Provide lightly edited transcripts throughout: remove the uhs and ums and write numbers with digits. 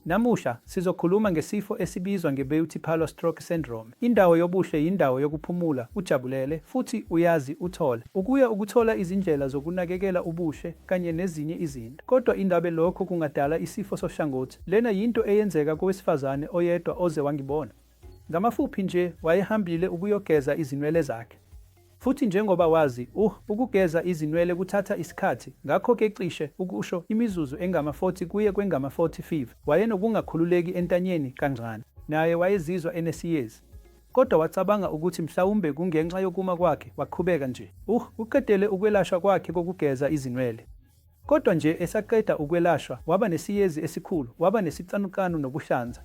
Namusha sizokhuluma ngesifo esibizwa nge-beauty parlour stroke syndrome. Indawo yobuhle yindawo yokuphumula, ujabulele futhi uyazi uthole. Ukuya ukuthola izindlela zokunakekela ubuhle kanye nezinye izinto. Kodwa indabe lokho kungadala isifo sohlangothi. Lena yinto eyenzeka kowesifazane oyedwa oze wangibona. Ngamafuphi nje wayehambile ukuyogeza izinwele zakhe. Futhi njengoba wazi, ukugeza izinwele kuthatha isikhathi, ngakho-ke cishe ukusho imizuzu engama-40 kuye kwengama-45, wayenokungakhululeki entanyeni kancane, naye wayezizwa enesiyezi. Kodwa wacabanga ukuthi mhlawumbe kungenxa yokuma kwakhe, waqhubeka nje. Uqedele ukwelashwa kwakhe kokugeza izinwele. Kodwa nje esaqeda ukwelashwa, waba nesiyezi esikhulu, waba nesicanukanu nobuhlanza.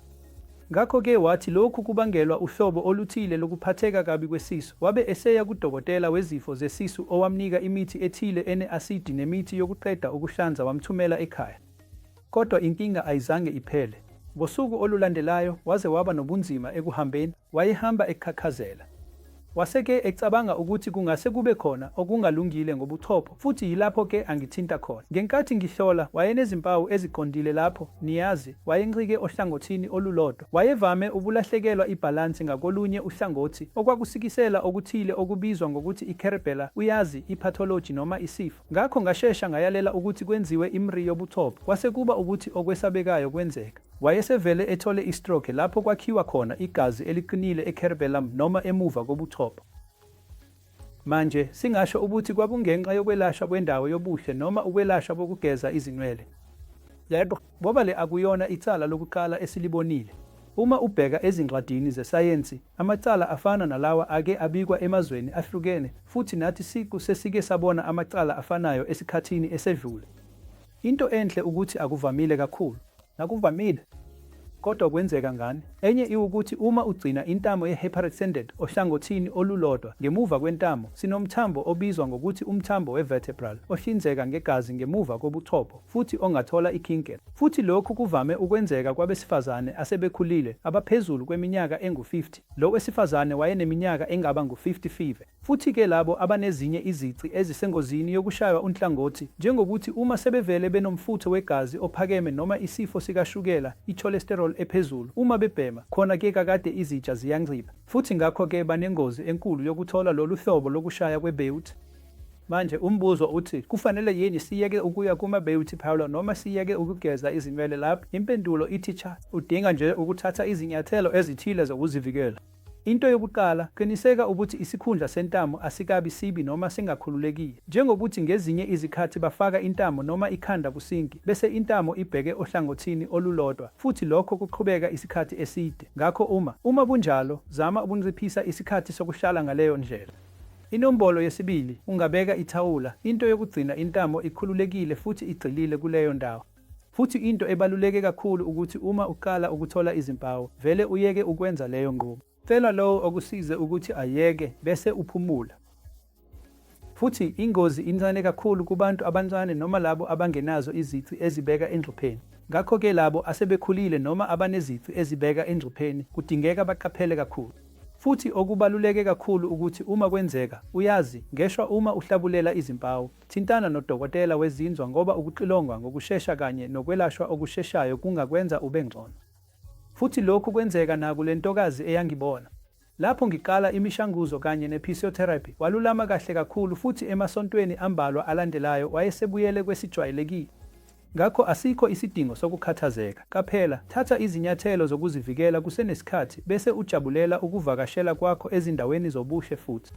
Ngakho-ke wathi lokhu kubangelwa uhlobo oluthile lokuphatheka kabi kwesisu. Wabe eseya kudokotela wezifo zesisu owamnika imithi ethile ene-asidi nemithi yokuqeda ukuhlanza wamthumela ekhaya. Kodwa inkinga ayizange iphele. Ngosuku olulandelayo waze waba nobunzima ekuhambeni, wayehamba ekhakhazela. Waseke ecabanga ukuthi kungase kube khona okungalungile ngobuchopho, futhi yilapho-ke angithinta khona. Ngenkathi ngihlola, wayenezimpawu eziqondile lapho, niyazi, wayencike ohlangothini olulodwa. Wayevame ukulahlekelwa ibhalansi ngakolunye uhlangothi, okwakusikisela okuthile okubizwa ngokuthi i-cerebellar, uyazi, i-pathology noma isifo. Ngakho ngashesha ngayalela ukuthi kwenziwe imri yobuchopho. Kwase kuba ukuthi okwesabekayo kwenzeka. Wayesevele ethole i-stroke lapho kwakhiwa khona igazi eliqinile e-cerebellum noma emuva kobuchopho. Manje singasho ukuthi kwakungenxa yokwelashwa kwendawo yobuhle noma ukwelashwa kokugeza izinwele. Yebo, ngoba le akuyona icala lokuqala esilibonile. Uma ubheka ezincwadini zesayensi, amacala afana nalawa ake abikwa emazweni ahlukene, futhi nathi siku sesike sabona amacala afanayo esikhathini esedlule. Into enhle ukuthi akuvamile kakhulu. Nakuvamile, kodwa kwenzeka ngani? Enye iwukuthi uma ugcina intamo ye-hyperextended ohlangothini olulodwa ngemuva kwentamo, sinomthambo obizwa ngokuthi umthambo we-vertebral ohlinzeka ngegazi ngemuva kobuchopho futhi ongathola ikhinkela. Futhi lokhu kuvame ukwenzeka kwabesifazane asebekhulile abaphezulu kweminyaka engu-50. Lo wesifazane wayeneminyaka engaba ngu-55. Futhi-ke labo abanezinye izici ezisengozini yokushaywa unhlangothi, njengokuthi uma sebevele benomfutho wegazi ophakeme noma isifo sikashukela, i-cholesterol ephezulu, uma bebhema, khona-ke kakade izitsha ziyancipha. Futhi ngakho-ke banengozi enkulu yokuthola lolu hlobo lokushaya kwe-beauty. Manje umbuzo uthi, kufanele yini siyeke ukuya kuma-beauty parlour noma siyeke ukugeza izinwele lapho? Impendulo ithi cha, udinga nje ukuthatha izinyathelo ezithile zokuzivikela. Into yokuqala, qiniseka ukuthi isikhundla sentamo asikabi sibi noma singakhululekile. Njengokuthi ngezinye izikhathi bafaka intamo noma ikhanda kusinki, bese intamo ibheke ohlangothini olulodwa, futhi lokho kuqhubeka isikhathi eside. Ngakho uma kunjalo, zama ukunciphisa isikhathi sokuhlala ngaleyo ndlela. Inombolo yesibili, ungabeka ithawula, into yokugcina intamo ikhululekile futhi igxilile kuleyo ndawo. Futhi into ebaluleke kakhulu ukuthi uma uqala ukuthola izimpawu, vele uyeke ukwenza leyo nqubo. Cela lowo okusize ukuthi ayeke bese uphumula. Futhi ingozi incane kakhulu kubantu abancane noma labo abangenazo izici ezibeka engcupheni. Ngakho-ke labo asebekhulile noma abanezici ezibeka engcupheni kudingeka baqaphele kakhulu. Futhi okubaluleke kakhulu ukuthi uma kwenzeka, uyazi, ngeshwa uma uhlabulela izimpawu, thintana nodokotela wezinzwa ngoba ukuxilongwa ngokushesha kanye nokwelashwa okusheshayo kungakwenza ube ngcono. Futhi lokhu kwenzeka nakule ntokazi eyangibona. Lapho ngiqala imishanguzo kanye ne-physiotherapy, walulama kahle kakhulu futhi emasontweni ambalwa alandelayo wayesebuyele kwesijwayelekile. Ngakho asikho isidingo sokukhathazeka. Kaphela, thatha izinyathelo zokuzivikela kusenesikhathi bese ujabulela ukuvakashela kwakho ezindaweni zobuhle futhi.